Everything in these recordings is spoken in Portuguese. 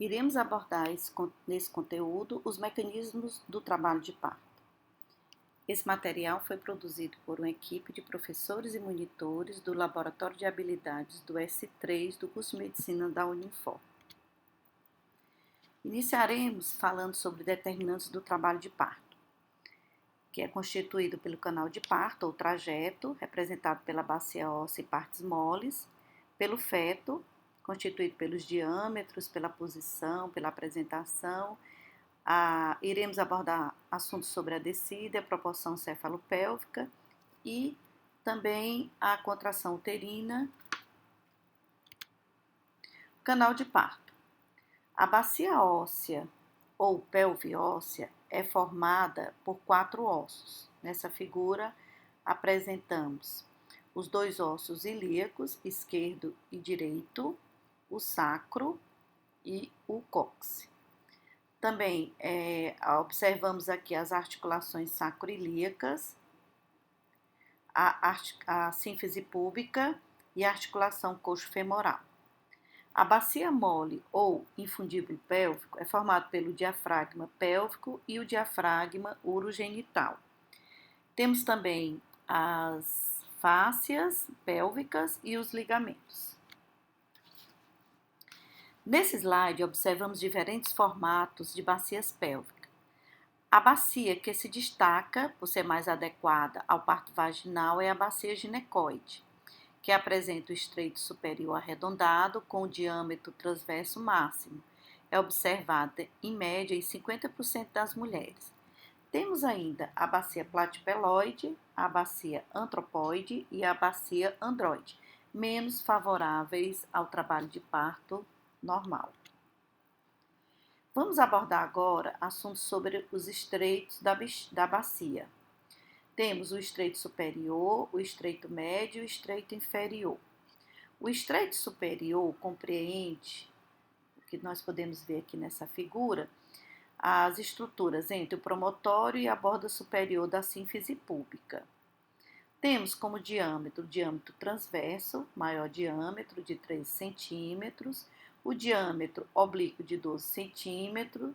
Iremos abordar nesse conteúdo os mecanismos do trabalho de parto. Esse material foi produzido por uma equipe de professores e monitores do Laboratório de Habilidades do S3 do curso de Medicina da Unifor. Iniciaremos falando sobre determinantes do trabalho de parto, que é constituído pelo canal de parto ou trajeto, representado pela bacia óssea e partes moles, pelo feto, constituído pelos diâmetros, pela posição, pela apresentação. Iremos abordar assuntos sobre a descida, a proporção cefalopélvica e também a contração uterina. Canal de parto. A bacia óssea ou pelve óssea é formada por 4 ossos. Nessa figura apresentamos os 2 ossos ilíacos, esquerdo e direito, o sacro e o cóccix. Também observamos aqui as articulações sacroiliacas, a sínfise púbica e a articulação coxo-femoral. A bacia mole ou infundíbulo pélvico é formado pelo diafragma pélvico e o diafragma urogenital. Temos também as fáscias pélvicas e os ligamentos. Nesse slide, observamos diferentes formatos de bacias pélvicas. A bacia que se destaca por ser mais adequada ao parto vaginal é a bacia ginecoide, que apresenta o estreito superior arredondado com o diâmetro transverso máximo. É observada em média em 50% das mulheres. Temos ainda a bacia platipeloide, a bacia antropoide e a bacia androide, menos favoráveis ao trabalho de parto normal. Vamos abordar agora assuntos sobre os estreitos da bacia. Temos o estreito superior, o estreito médio e o estreito inferior. O estreito superior compreende, o que nós podemos ver aqui nessa figura, as estruturas entre o promontório e a borda superior da sínfise púbica. Temos como diâmetro o diâmetro transverso, maior diâmetro de 13 centímetros, o diâmetro oblíquo de 12 centímetros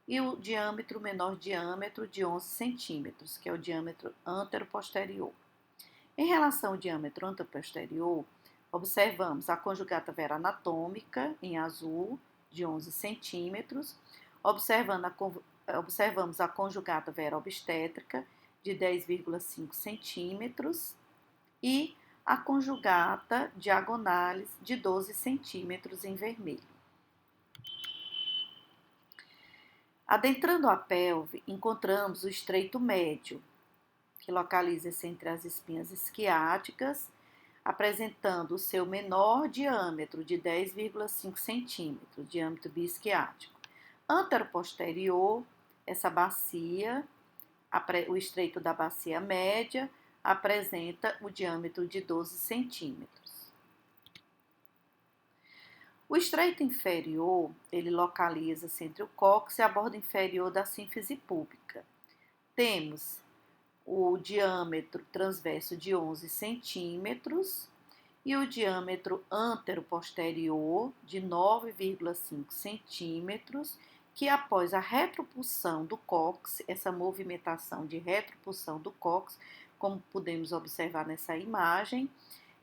e o diâmetro menor diâmetro de 11 centímetros, que é o diâmetro anteroposterior. Em relação ao diâmetro anteroposterior, observamos a conjugata vera anatômica, em azul, de 11 centímetros, observamos a conjugata vera obstétrica, de 10,5 centímetros, e a conjugata diagonalis de 12 centímetros em vermelho. Adentrando a pelve, encontramos o estreito médio, que localiza-se entre as espinhas isquiáticas, apresentando o seu menor diâmetro de 10,5 centímetros, diâmetro biisquiático. Anteroposterior, essa bacia, o estreito da bacia média, apresenta o diâmetro de 12 centímetros. O estreito inferior, ele localiza-se entre o cóccix e a borda inferior da sínfise púbica. Temos o diâmetro transverso de 11 centímetros e o diâmetro anteroposterior de 9,5 centímetros, que após a retropulsão do cóccix, essa movimentação de retropulsão do cóccix, como podemos observar nessa imagem,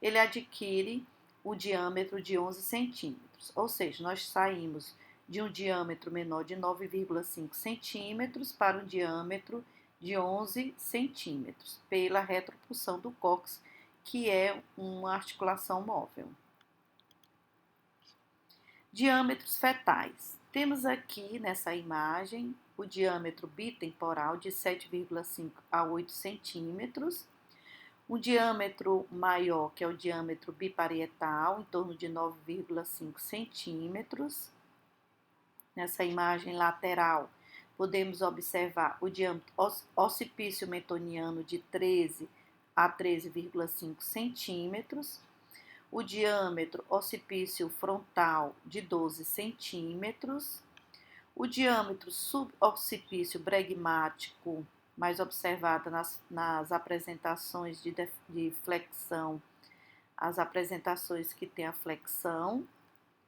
ele adquire o diâmetro de 11 centímetros, ou seja, nós saímos de um diâmetro menor de 9,5 centímetros para um diâmetro de 11 centímetros, pela retropulsão do cóccix, que é uma articulação móvel. Diâmetros fetais. Temos aqui nessa imagem o diâmetro bitemporal de 7,5 a 8 centímetros, um diâmetro maior, que é o diâmetro biparietal, em torno de 9,5 centímetros. Nessa imagem lateral, podemos observar o diâmetro occipício mentoniano de 13 a 13,5 centímetros, o diâmetro occipício frontal de 12 centímetros, o diâmetro suboccipício bregmático, mais observado nas apresentações de flexão, as apresentações que têm a flexão,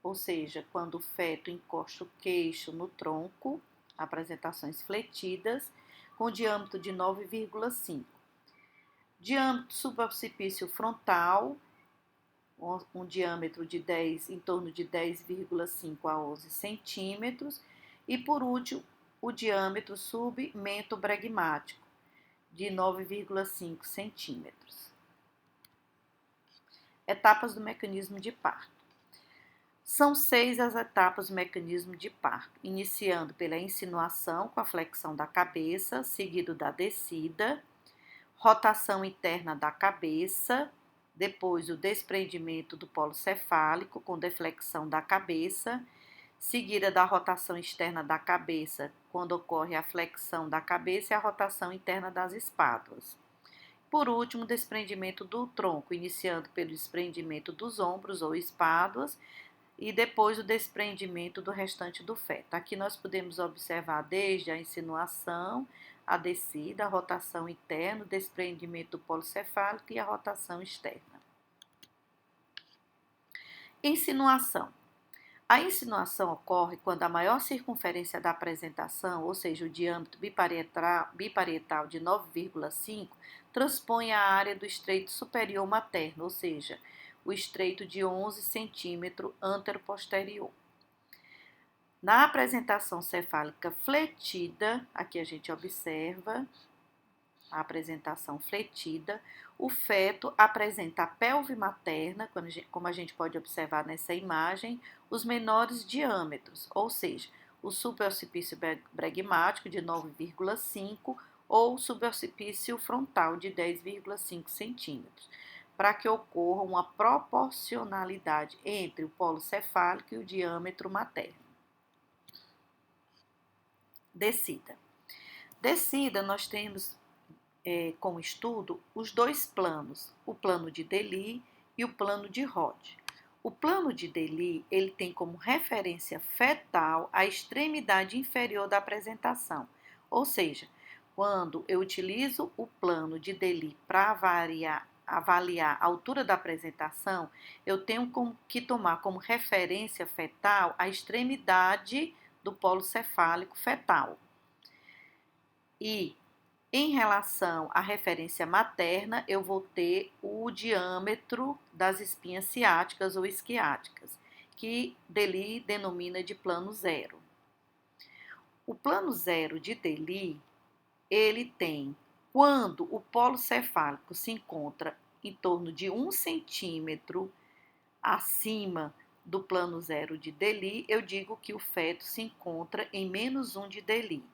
ou seja, quando o feto encosta o queixo no tronco, apresentações fletidas, com diâmetro de 9,5. Diâmetro suboccipício frontal, um diâmetro de 10, em torno de 10,5 a 11 centímetros. E, por último, o diâmetro submentobregmático, de 9,5 centímetros. Etapas do mecanismo de parto. São 6 as etapas do mecanismo de parto, iniciando pela insinuação com a flexão da cabeça, seguido da descida, rotação interna da cabeça, depois o desprendimento do polo cefálico com deflexão da cabeça, seguida da rotação externa da cabeça, quando ocorre a flexão da cabeça e a rotação interna das espáduas. Por último, o desprendimento do tronco, iniciando pelo desprendimento dos ombros ou espáduas, e depois o desprendimento do restante do feto. Aqui nós podemos observar desde a insinuação, a descida, a rotação interna, o desprendimento do polo cefálico e a rotação externa. Insinuação. A insinuação ocorre quando a maior circunferência da apresentação, ou seja, o diâmetro biparietal de 9,5, transpõe a área do estreito superior materno, ou seja, o estreito de 11 centímetros anteroposterior. Na apresentação cefálica fletida, aqui a gente observa a apresentação fletida, o feto apresenta a pelve materna, como a gente pode observar nessa imagem, os menores diâmetros, ou seja, o suboccipício bregmático de 9,5 ou o suboccipício frontal de 10,5 centímetros, para que ocorra uma proporcionalidade entre o polo cefálico e o diâmetro materno. Descida. Descida, nós temos como estudo os dois planos, o plano de Delis e o plano de Rod. O plano de Delis, ele tem como referência fetal a extremidade inferior da apresentação, ou seja, quando eu utilizo o plano de Delis para avaliar a altura da apresentação, eu tenho que tomar como referência fetal a extremidade do polo cefálico fetal. E em relação à referência materna, eu vou ter o diâmetro das espinhas ciáticas ou isquiáticas, que Delis denomina de plano zero. O plano zero de Delis, ele tem, quando o polo cefálico se encontra em torno de 1 centímetro acima do plano zero de Delis, eu digo que o feto se encontra em menos 1 de Delis.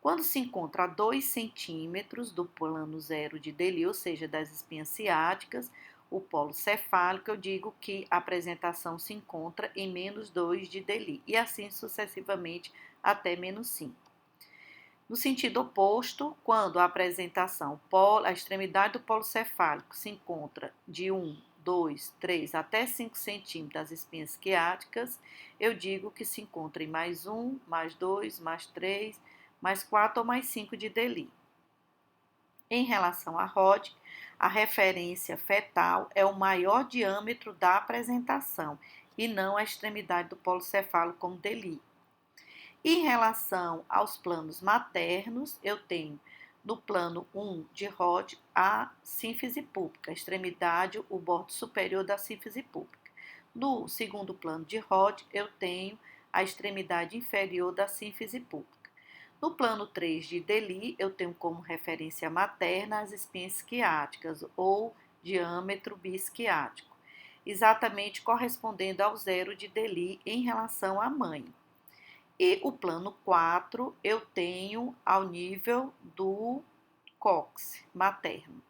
Quando se encontra a 2 centímetros do plano zero de Delis, ou seja, das espinhas ciáticas, o polo cefálico, eu digo que a apresentação se encontra em menos 2 de Delis, e assim sucessivamente até menos 5. No sentido oposto, quando a apresentação, a extremidade do polo cefálico se encontra de 1, 2, 3 até 5 centímetros das espinhas isquiáticas, eu digo que se encontra em mais 1, mais 2, mais 3, mais 4 ou mais 5 de Delis. Em relação à Rod, a referência fetal é o maior diâmetro da apresentação e não a extremidade do polo cefálico como Delis. Em relação aos planos maternos, eu tenho no plano 1 de Rod a sínfise púbica, a extremidade, o bordo superior da sínfise púbica. No segundo plano de Rod, eu tenho a extremidade inferior da sínfise púbica. No plano 3 de Delis, eu tenho como referência materna as espinhas isquiáticas ou diâmetro biisquiático, exatamente correspondendo ao zero de Delis em relação à mãe. E o plano 4 eu tenho ao nível do cóccix materno.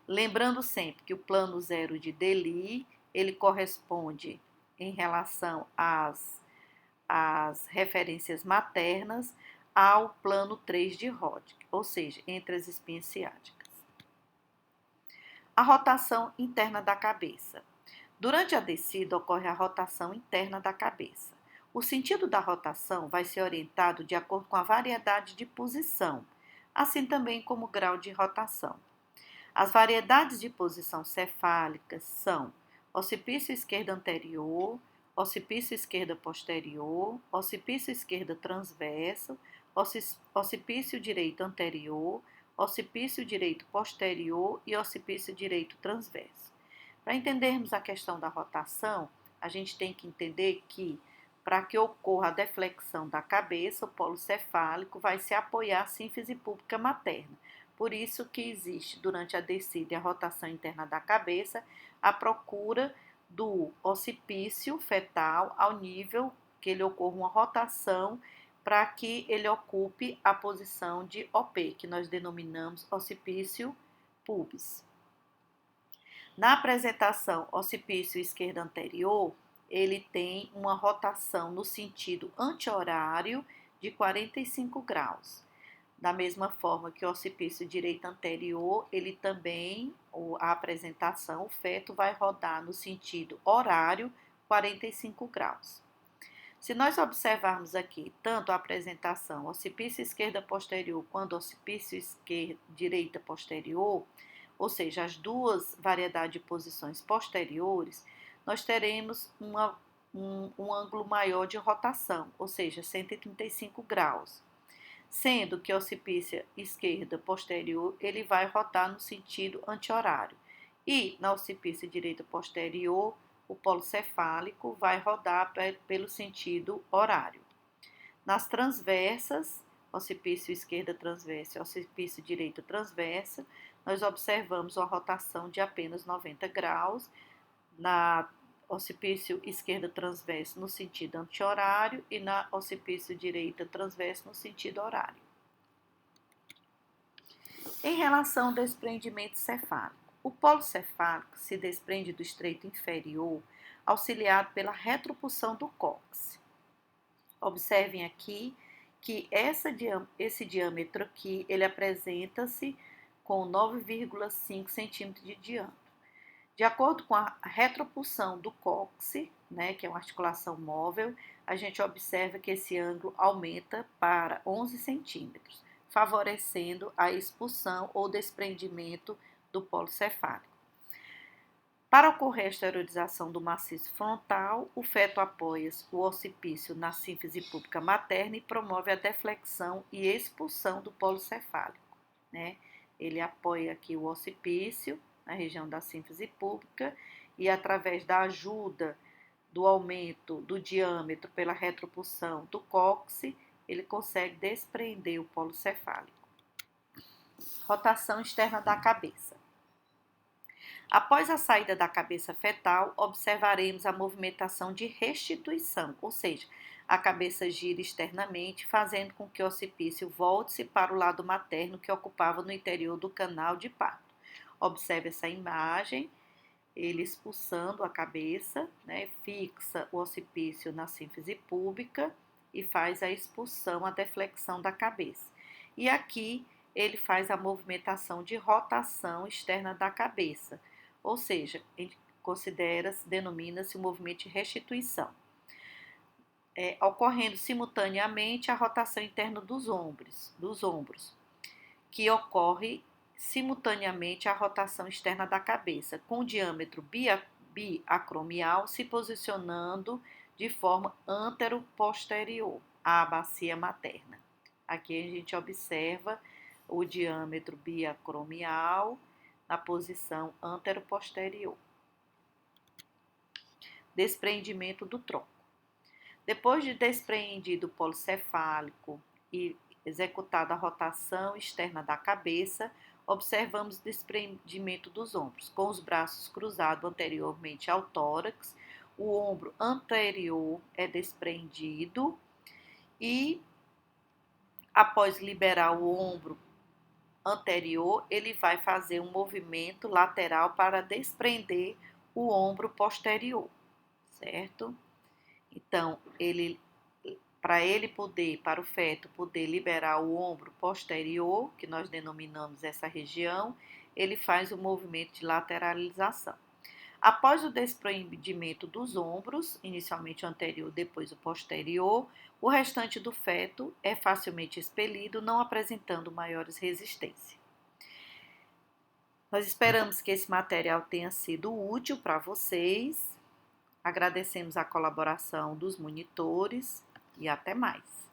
Lembrando sempre que o plano 0 de Delis, ele corresponde em relação às referências maternas ao plano 3 de Rod, ou seja, entre as espinhas ciáticas. A rotação interna da cabeça. Durante a descida ocorre a rotação interna da cabeça. O sentido da rotação vai ser orientado de acordo com a variedade de posição, assim também como o grau de rotação. As variedades de posição cefálica são occipício esquerdo anterior, occipício esquerda posterior, occipício esquerda transverso, occipício direito anterior, occipício direito posterior e occipício direito transverso. Para entendermos a questão da rotação, a gente tem que entender que, para que ocorra a deflexão da cabeça, o polo cefálico vai se apoiar à sínfise púbica materna. Por isso que existe, durante a descida e a rotação interna da cabeça, a procura do occipício fetal ao nível que ele ocorra uma rotação para que ele ocupe a posição de OP, que nós denominamos occipício pubis. Na apresentação occipício esquerda anterior, ele tem uma rotação no sentido anti-horário de 45 graus. Da mesma forma que o occipício direito anterior, ele também, a apresentação, o feto vai rodar no sentido horário 45 graus. Se nós observarmos aqui tanto a apresentação occipício esquerda posterior quanto occipício direita posterior, ou seja, as duas variedades de posições posteriores, nós teremos um ângulo maior de rotação, ou seja, 135 graus. Sendo que a occipício esquerda posterior, ele vai rotar no sentido anti-horário. E na occipício direita posterior, o polo cefálico vai rodar pelo sentido horário. Nas transversas, occipício esquerda transversa e occipício direita transversa, nós observamos uma rotação de apenas 90 graus, na occipício esquerda transverso no sentido anti-horário e na occipício direita transverso no sentido horário. Em relação ao desprendimento cefálico, o polo cefálico se desprende do estreito inferior, auxiliado pela retropulsão do cóccix. Observem aqui que esse diâmetro aqui, ele apresenta-se com 9,5 centímetros de diâmetro. De acordo com a retropulsão do cóccix, que é uma articulação móvel, a gente observa que esse ângulo aumenta para 11 centímetros, favorecendo a expulsão ou desprendimento do polo cefálico. Para ocorrer a esterilização do maciço frontal, o feto apoia o occipício na sínfise púbica materna e promove a deflexão e expulsão do polo cefálico. Ele apoia aqui o occipício na região da sínfise púbica e, através da ajuda do aumento do diâmetro pela retropulsão do cóccix, ele consegue desprender o polo cefálico. Rotação externa da cabeça. Após a saída da cabeça fetal, observaremos a movimentação de restituição, ou seja, a cabeça gira externamente, fazendo com que o occipício volte-se para o lado materno que ocupava no interior do canal de parto. Observe essa imagem, ele expulsando a cabeça, fixa o occipício na sínfise púbica e faz a expulsão, a deflexão da cabeça. E aqui ele faz a movimentação de rotação externa da cabeça, ou seja, denomina-se o movimento de restituição. Ocorrendo simultaneamente a rotação interna dos ombros, que ocorre simultaneamente a rotação externa da cabeça, com o diâmetro biacromial se posicionando de forma antero-posterior à bacia materna. Aqui a gente observa o diâmetro biacromial na posição antero-posterior. Desprendimento do tronco. Depois de despreendido o polo cefálico e executada a rotação externa da cabeça, observamos o desprendimento dos ombros, com os braços cruzados anteriormente ao tórax, o ombro anterior é desprendido e, após liberar o ombro anterior, ele vai fazer um movimento lateral para desprender o ombro posterior, certo? Então, para o feto poder liberar o ombro posterior, que nós denominamos essa região, ele faz o movimento de lateralização. Após o desprendimento dos ombros, inicialmente o anterior, depois o posterior, o restante do feto é facilmente expelido, não apresentando maiores resistências. Nós esperamos que esse material tenha sido útil para vocês. Agradecemos a colaboração dos monitores e até mais.